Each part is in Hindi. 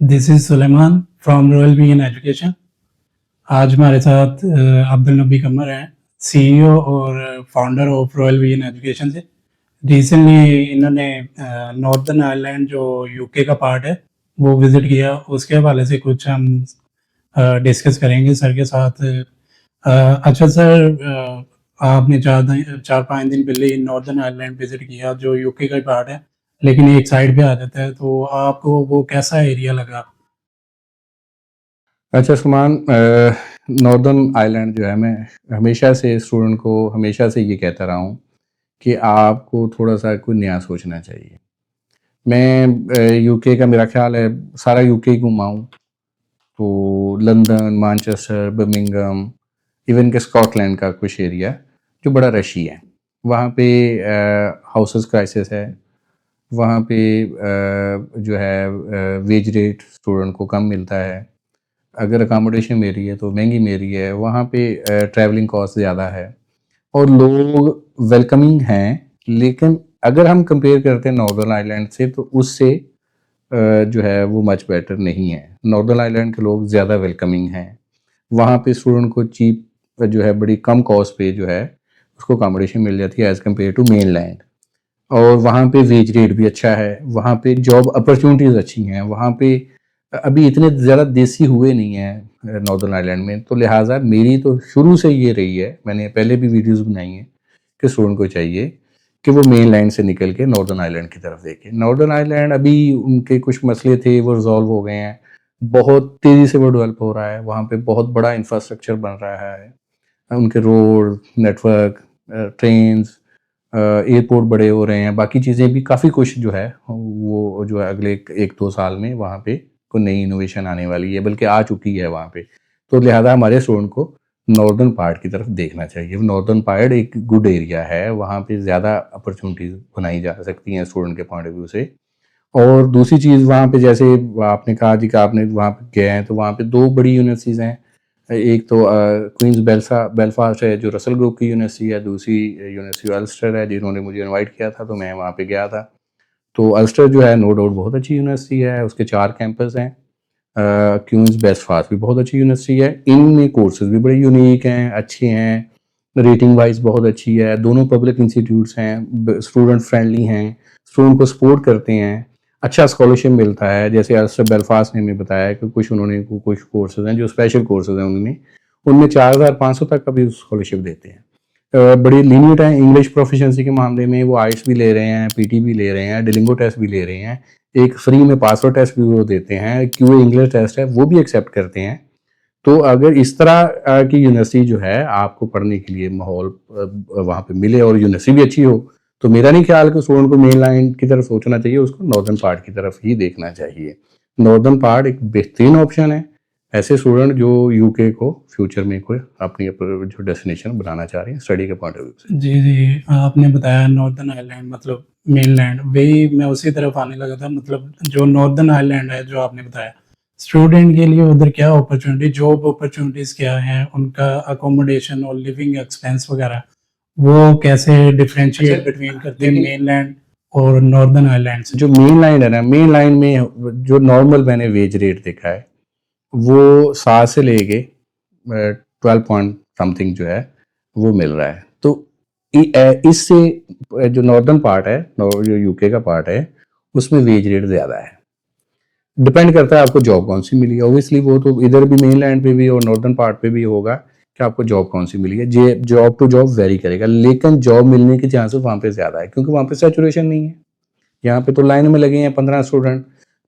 This is Suleman from Royal Vegan Education. आज हमारे साथ अब्दुल नबी कमर हैं, सीईओ और founder of Royal Vegan Education से। रिसेंटली इन्होंने नॉर्दर्न आयरलैंड जो यूके का पार्ट है वो विज़िट किया, उसके हवाले से कुछ हम डिस्कस करेंगे सर के साथ। अच्छा सर, आपने 4-5 दिन पहले नॉर्दर्न आयरलैंड विज़िट किया जो यूके का ही पार्ट है, लेकिन एक साइड पे आ जाता है, तो आपको वो कैसा एरिया लगा? अच्छा सुमान, नॉर्दर्न आइलैंड जो है, मैं हमेशा से स्टूडेंट को हमेशा से ये कहता रहा हूँ कि आपको थोड़ा सा कोई नया सोचना चाहिए। मैं यूके का, मेरा ख्याल है सारा यूके ही घुमा हूँ, तो लंदन, मैनचेस्टर, बर्मिंघम, इवन के स्कॉटलैंड का कुछ एरिया जो बड़ा रशी है, वहाँ पे हाउसेस क्राइसिस है। वहाँ पे जो है वेज रेट स्टूडेंट को कम मिलता है। अगर अकोमोडेशन मेरी है तो महंगी मेरी है। वहाँ पे ट्रैवलिंग कॉस्ट ज़्यादा है और लोग वेलकमिंग हैं, लेकिन अगर हम कंपेयर करते हैं नॉर्दर्न आइलैंड से तो उससे जो है वो मच बेटर नहीं है। नॉर्दर्न आइलैंड के लोग ज़्यादा वेलकमिंग हैं। वहाँ पे स्टूडेंट को चीप जो है बड़ी कम कॉस्ट पे जो है उसको अकोमोडेशन मिल जाती है as compare to mainland. और वहाँ पे वेज रेट भी अच्छा है, वहाँ पे जॉब अपॉर्चुनिटीज़ अच्छी हैं, वहाँ पे अभी इतने ज़्यादा देसी हुए नहीं हैं नॉर्दर्न आइलैंड में। तो लिहाजा मेरी तो शुरू से ये रही है, मैंने पहले भी वीडियोस बनाई हैं कि स्टूडेंट को चाहिए कि वो मेन लैंड से निकल के नॉर्दर्न आइलैंड की तरफ देखें। नॉर्दर्न आइलैंड अभी उनके कुछ मसले थे वो रिजॉल्व हो गए हैं, बहुत तेज़ी से वो डेवलप हो रहा है। वहाँ पे बहुत बड़ा इंफ्रास्ट्रक्चर बन रहा है, उनके रोड नेटवर्क, ट्रेन्स, एयरपोर्ट बड़े हो रहे हैं, बाकी चीज़ें भी काफ़ी कुछ जो है वो जो है अगले 1-2 साल में वहाँ पे कोई नई इनोवेशन आने वाली है, बल्कि आ चुकी है वहाँ पे। तो लिहाजा हमारे स्टूडेंट को नॉर्दर्न पार्ट की तरफ देखना चाहिए। नॉर्दर्न पार्ट एक गुड एरिया है, वहाँ पे ज़्यादा अपॉर्चुनिटीज़ बनाई जा सकती हैं स्टूडेंट के पॉइंट ऑफ व्यू से। और दूसरी चीज़, वहाँ पे जैसे आपने कहा जी कि आपने वहाँ पे गए हैं, तो वहाँ पे 2 बड़ी यूनिवर्सिटीज़ हैं। एक तो क्वींस बेलफास्ट है जो रसल ग्रुप की यूनिवर्सिटी है, दूसरी यूनिवर्सिटी अल्स्टर है जिन्होंने मुझे इनवाइट किया था, तो मैं वहाँ पे गया था। तो अल्स्टर जो है नो डाउट बहुत अच्छी यूनिवर्सिटी है, उसके 4 कैंपस हैं। क्वींस बेलफास्ट भी बहुत अच्छी यूनिवर्सिटी है, इनमें कोर्सेज भी बड़े यूनिक हैं, अच्छे हैं, रेटिंग वाइज बहुत अच्छी है। दोनों पब्लिक इंस्टीट्यूट्स हैं, स्टूडेंट फ्रेंडली हैं, स्टूडेंट को सपोर्ट करते हैं, अच्छा स्कॉलरशिप मिलता है। जैसे अल्स्टर बेलफास्ट ने हमें बताया कि कुछ कोर्सेज हैं जो स्पेशल कोर्सेज हैं, उनमें 4,500 तक का भी स्कॉलरशिप देते हैं। बड़ी लीनियट है इंग्लिश प्रोफिशिएंसी के मामले में। वो आइल्स भी ले रहे हैं, पीटी भी ले रहे हैं, डिलिंगो टेस्ट भी ले रहे हैं, एक फ्री में पासवर्ड टेस्ट भी वो देते हैं, क्यूए इंग्लिश टेस्ट है वो भी एक्सेप्ट करते हैं। तो अगर इस तरह की यूनिवर्सिटी जो है आपको पढ़ने के लिए माहौल वहाँ पे मिले और यूनिवर्सिटी भी अच्छी हो, तो मेरा नहीं ख्याल कि स्टूडेंट को मेन लाइन की तरफ सोचना चाहिए, उसको नॉर्दर्न पार्ट की तरफ ही देखना चाहिए। नॉर्दर्न पार्ट एक बेहतरीन ऑप्शन है ऐसे स्टूडेंट जो यूके को फ्यूचर में कोई अपनी जो डेस्टिनेशन बनाना चाह रहे हैं स्टडी के पॉइंट ऑफ व्यू से। जी, जी। आपने बताया नॉर्दर्न आयरलैंड मतलब मेनलैंड, वही मैं उसी तरफ आने लगा था। मतलब जो नॉर्दर्न आयरलैंड है जो आपने बताया, स्टूडेंट के लिए उधर क्या अपॉर्च्युनिटी, जॉब अपॉर्च्युनिटीज़ क्या हैं? उनका अकोमोडेशन और लिविंग एक्सपेंस वगैरह, वो कैसे डिफरेंशिएट बिटवीन करते हैं देखिए, मेनलैंड और नॉर्दर्न आयरलैंड से? जो मेन लाइन है ना, मेन लाइन में जो नॉर्मल मैंने वेज रेट देखा है वो 7 से लेके 12 पॉइंट समथिंग जो है वो मिल रहा है। तो इससे जो नॉर्दर्न पार्ट है, जो यूके का पार्ट है, उसमें वेज रेट ज़्यादा है। डिपेंड करता है आपको जॉब कौन सी मिली है। ऑब्वियसली वो तो इधर भी मेन लैंड पे भी और नॉर्दर्न पार्ट पे भी होगा कि आपको जॉब कौन सी मिली है। जॉब टू जॉब वेरी करेगा, लेकिन जॉब मिलने के चांसेस वहाँ पे ज़्यादा है क्योंकि वहाँ पे सैचुरेशन नहीं है। यहाँ पे तो लाइन में लगे हैं 15 स्टूडेंट,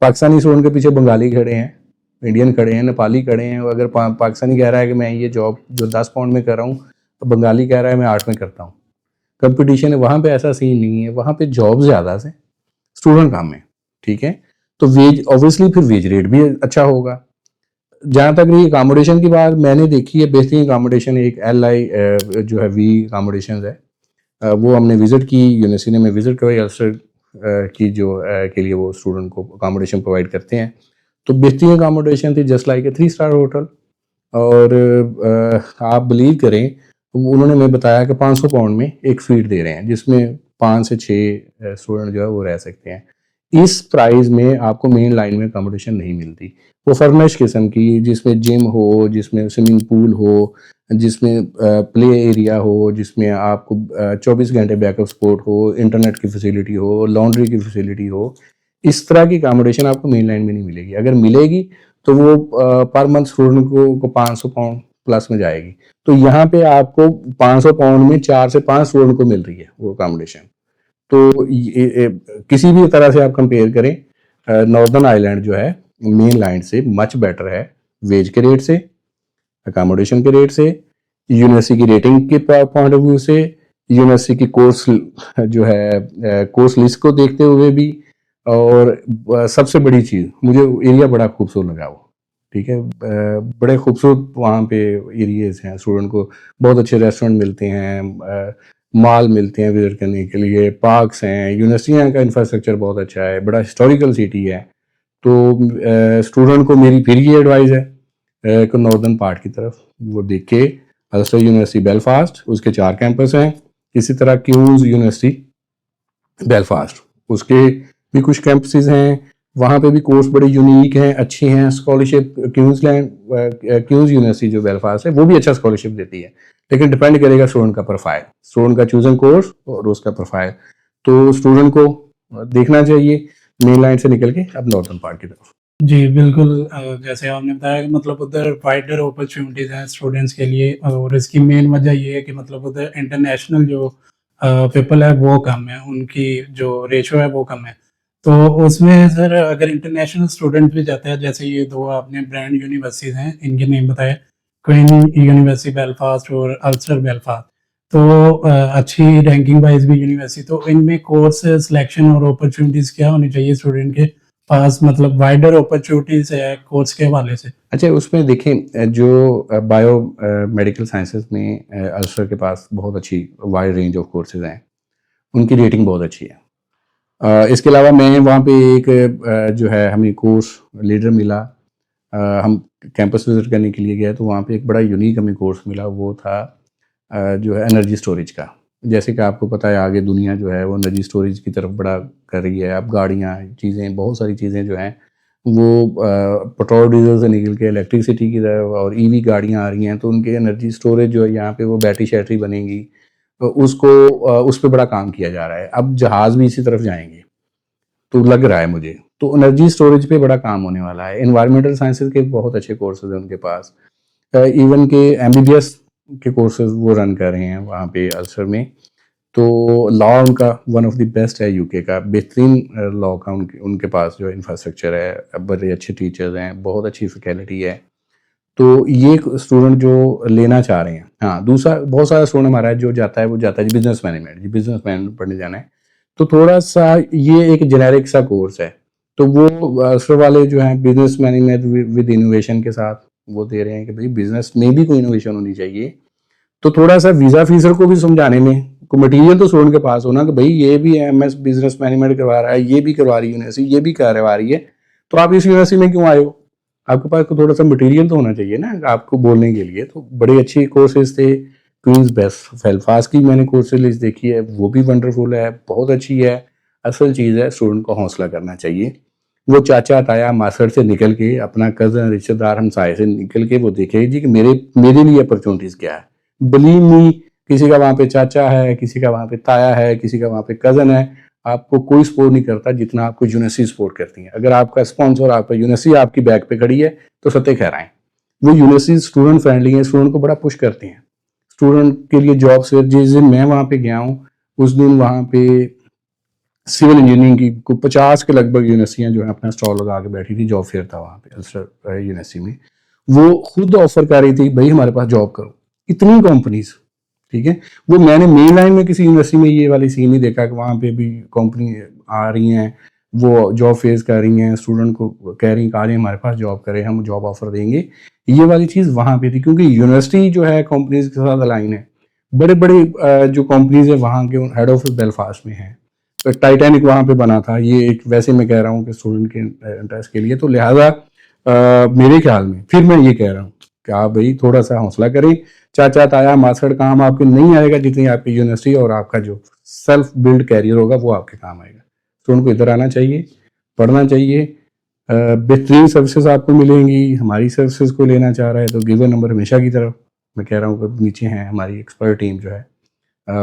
पाकिस्तानी स्टूडेंट के पीछे बंगाली खड़े हैं, इंडियन खड़े हैं, नेपाली खड़े हैं। अगर पाकिस्तानी कह रहा है कि मैं ये जॉब जो 10 पाउंड में कर रहा हूँ, तो बंगाली कह रहा है मैं 8 में करता हूँ। कंपटीशन है वहाँ पे, ऐसा सीन नहीं है। वहाँ पे जॉब ज़्यादा से स्टूडेंट कम है, ठीक है। तो वेज ऑब्वियसली फिर वेज रेट भी अच्छा होगा। जहाँ तक रही अकोमोडेशन की बात, मैंने देखी है बेहतरीन अकोमोडेशन एक जो है वी अकोमोडेशन है, वो हमने विजिट की, यूनिवर्सिटी ने हमें विजिट करवाई अल्सर की जो के लिए वो स्टूडेंट को अकोमोडेशन प्रोवाइड करते हैं। तो बेहतरीन अकोमोडेशन थी, just like a 3 star hotel. और आप बिलीव करें, उन्होंने हमें बताया कि 500 पाउंड में एक स्वीट दे रहे हैं जिसमें 5 से 6 स्टूडेंट जो है वो रह सकते हैं। इस प्राइस में आपको मेन लाइन में अकोमोडेशन नहीं मिलती। वो फर्निश किस्म की, जिसमें जिम हो, जिसमें स्विमिंग पूल हो, जिसमें प्ले एरिया हो, जिसमें आपको 24 घंटे बैकअप सपोर्ट हो, इंटरनेट की फैसिलिटी हो, लॉन्ड्री की फैसिलिटी हो, इस तरह की अकोमोडेशन आपको मेन लाइन में नहीं मिलेगी। अगर मिलेगी तो वो पर मंथ स्टूडेंट को 500 पाउंड प्लस में जाएगी। तो यहाँ पे आपको 500 पाउंड में 4 से 5 स्टूडेंट को मिल रही है वो अकोमोडेशन। तो किसी भी तरह से आप कंपेयर करें, नॉर्दर्न आइलैंड जो है मेन लाइन से मच बेटर है, वेज के रेट से, अकोमोडेशन के रेट से, यूनिवर्सिटी की रेटिंग के पॉइंट ऑफ व्यू से, यूनिवर्सिटी की कोर्स जो है कोर्स लिस्ट को देखते हुए भी, और सबसे बड़ी चीज़ मुझे एरिया बड़ा खूबसूरत लगा वो। ठीक है, बड़े खूबसूरत वहाँ पे एरियाज हैं, स्टूडेंट को बहुत अच्छे रेस्टोरेंट मिलते हैं, मॉल मिलते हैं विजिट करने के लिए, पार्क्स हैं, यूनिवर्सिटियाँ का इंफ्रास्ट्रक्चर बहुत अच्छा है, बड़ा हिस्टोरिकल सिटी है। तो स्टूडेंट को मेरी फिर ये एडवाइस है कि नॉर्दर्न पार्ट की तरफ वो देख के, अल्स्टर यूनिवर्सिटी बेलफास्ट, उसके 4 कैंपस हैं, इसी तरह क्यूज यूनिवर्सिटी बेलफास्ट, उसके भी कुछ कैंपसेस हैं, वहाँ पे भी कोर्स बड़े यूनिक हैं, अच्छे हैं। स्कॉलरशिप क्यूज यूनिवर्सिटी जो बेलफास्ट है वो भी अच्छा स्कॉलरशिप देती है, लेकिन डिपेंड करेगा स्टूडेंट का प्रोफाइल, स्टूडेंट का चूजन कोर्स और उसका प्रोफाइल। तो स्टूडेंट को देखना चाहिए मेन लाइन से निकल के अब नॉर्दर्न पार्ट की तरफ। जी, बिल्कुल जैसे आपने बताया कि मतलब उधर वाइडर अपॉर्च्युनिटीज़ हैं स्टूडेंट्स के लिए, और इसकी मेन वजह ये है कि मतलब उधर इंटरनेशनल जो पीपल है वो कम है, उनकी जो रेशियो है वो कम है। तो उसमें सर अगर इंटरनेशनल स्टूडेंट भी जाते हैं, जैसे ये 2 आपने ब्रांड यूनिवर्सिटीज़ हैं, इनके नेम बताए, क्वीन यूनिवर्सिटी बेलफास्ट और अल्स्टर बेलफास्ट। तो अच्छी रैंकिंग वाइज़ भी यूनिवर्सिटी, तो इनमें कोर्स सिलेक्शन और अपॉर्च्युनिटीज़ क्या होनी चाहिए स्टूडेंट के पास, मतलब वाइडर अपॉर्चुनिटीज है कोर्स के हवाले से? अच्छा, उसमें देखें जो बायो मेडिकल साइंसेस में अल्सर के पास बहुत अच्छी वाइड रेंज ऑफ कोर्सेज हैं, उनकी रेटिंग बहुत अच्छी है। इसके अलावा मैं वहाँ पे एक जो है हमें कोर्स लीडर मिला, हम कैंपस विजिट करने के लिए गए तो वहाँ पे एक बड़ा यूनिक हमें कोर्स मिला, वो था जो है एनर्जी स्टोरेज का। जैसे कि आपको पता है आगे दुनिया जो है वो एनर्जी स्टोरेज की तरफ बड़ा कर रही है। अब गाड़ियाँ, चीज़ें, बहुत सारी चीज़ें जो हैं वो पेट्रोल डीजल से निकल के इलेक्ट्रिसिटी की तरफ और ईवी गाड़ियाँ आ रही हैं, तो उनके एनर्जी स्टोरेज जो है यहाँ पे वो बैटरी शैटरी बनेगी, तो उसको उस पर बड़ा काम किया जा रहा है। अब जहाज़ भी इसी तरफ जाएंगे तो लग रहा है मुझे, तो एनर्जी स्टोरेज पे बड़ा काम होने वाला है। एनवायरमेंटल साइंसेज के बहुत अच्छे कोर्सेज हैं उनके पास, इवन के एमबीबीएस के कोर्सेज वो रन कर रहे हैं वहाँ पे अल्सर में। तो लॉ उनका वन ऑफ द बेस्ट है यूके का, बेहतरीन लॉ का उनके पास जो इंफ्रास्ट्रक्चर है, बड़े अच्छे टीचर्स हैं, बहुत अच्छी फैकल्टी है। तो ये स्टूडेंट जो लेना चाह रहे हैं, हाँ, दूसरा बहुत सारा स्टूडेंट हमारा है जो जाता है, वो जाता है जी बिजनेस मैनेजमेंट, जी बिजनेस मैनेजमेंट पढ़ने जाना है, तो थोड़ा सा ये एक जेनेरिक सा कोर्स है। तो वो अल्सर वाले जो हैं बिजनेस मैनेजमेंट विद इनोवेशन के साथ वो दे रहे हैं कि भाई बिजनेस में भी कोई इनोवेशन होनी चाहिए। तो थोड़ा सा वीज़ा फीसर को भी समझाने में को मटेरियल तो स्टूडेंट के पास होना कि भाई ये भी एमएस बिजनेस मैनेजमेंट करवा रहा है, ये भी करवा रही है यूनिवर्सिटी, ये भी करवा रही है, तो आप इस यूनिवर्सिटी में क्यों आए हो? आपके पास थोड़ा सा मटेरियल तो होना चाहिए ना आपको बोलने के लिए। तो बड़े अच्छे कोर्सेज थे। क्वींस बेस्ट बेलफास्ट की मैंने कोर्सेज लिस्ट देखी है, वो भी वंडरफुल है, बहुत अच्छी है। असल चीज़ है स्टूडेंट को हौसला करना चाहिए। वो चाचा ताया मासड़ से निकल के, अपना कज़न रिश्तेदार हमसाए से निकल के वो देखे जी कि मेरे लिए अपॉर्चुनिटीज़ क्या है। बिलीव मी, किसी का वहाँ पे चाचा है, किसी का वहाँ पे ताया है, किसी का वहाँ पे कज़न है, आपको कोई सपोर्ट नहीं करता जितना आपको यूनिवर्सिटी सपोर्ट करती है। अगर आपका स्पॉन्सर, आपका यूनिवर्सिटी आपकी बैक पे खड़ी है तो सत्य कह रहे हैं। वो यूनिवर्सिटी स्टूडेंट फ्रेंडली है, स्टूडेंट को बड़ा पुश करते हैं, स्टूडेंट के लिए जॉब से। जिस दिन मैं वहाँ पे गया हूँ उस दिन वहाँ पे सिविल इंजीनियरिंग की 50 के लगभग यूनिवर्सिटियाँ जो है अपना स्टॉल लगा के बैठी थी, जॉब फेयर था वहाँ पे अल्सर यूनिवर्सिटी में। वो खुद ऑफर कर रही थी भाई हमारे पास जॉब करो, इतनी कंपनीज। ठीक है, वो मैंने मेन लाइन में किसी यूनिवर्सिटी में ये वाली सीन नहीं देखा कि वहाँ पे भी कंपनी आ रही हैं, वो जॉब फेस कर रही हैं, स्टूडेंट को कह रही हैं कि आ जाए हमारे पास जॉब करें, हम जॉब ऑफर देंगे। ये वाली चीज़ वहाँ पे थी क्योंकि यूनिवर्सिटी जो है कंपनीज के साथ अलाइन है। बड़े बड़े जो कंपनीज है वहाँ के हेड ऑफिस बेलफास्ट में है। तो टाइटैनिक वहाँ पे बना था, ये एक वैसे मैं कह रहा हूँ कि स्टूडेंट के इंटरेस्ट के लिए। तो लिहाजा मेरे ख्याल में फिर मैं ये कह रहा हूँ कि आप भाई थोड़ा सा हौसला करें। चाचा ताया मासड़ काम आपके नहीं आएगा जितनी आपकी यूनिवर्सिटी और आपका जो सेल्फ बिल्ड कैरियर होगा वो आपके काम आएगा। स्टूडेंट को इधर आना चाहिए, पढ़ना चाहिए। बेहतरीन सर्विसेज आपको मिलेंगी। हमारी सर्विसेज को लेना चाह रहा है तो गिवन नंबर हमेशा की तरफ मैं कह रहा हूँ कि नीचे हैं, हमारी एक्सपर्ट टीम जो है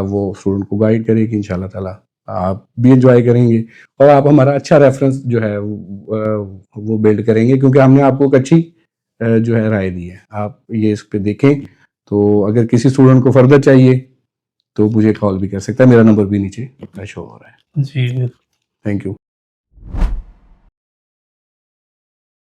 वो स्टूडेंट को गाइड करेगी। इंशाल्लाह ताला आप भी एंजॉय करेंगे और आप हमारा अच्छा रेफरेंस जो है वो बिल्ड करेंगे, क्योंकि हमने आपको एक अच्छी जो है राय दी है। आप ये इस पे देखें। तो अगर किसी स्टूडेंट को फर्दर चाहिए तो मुझे कॉल भी कर सकता है, मेरा नंबर भी नीचे शो हो रहा है। जी थैंक यू।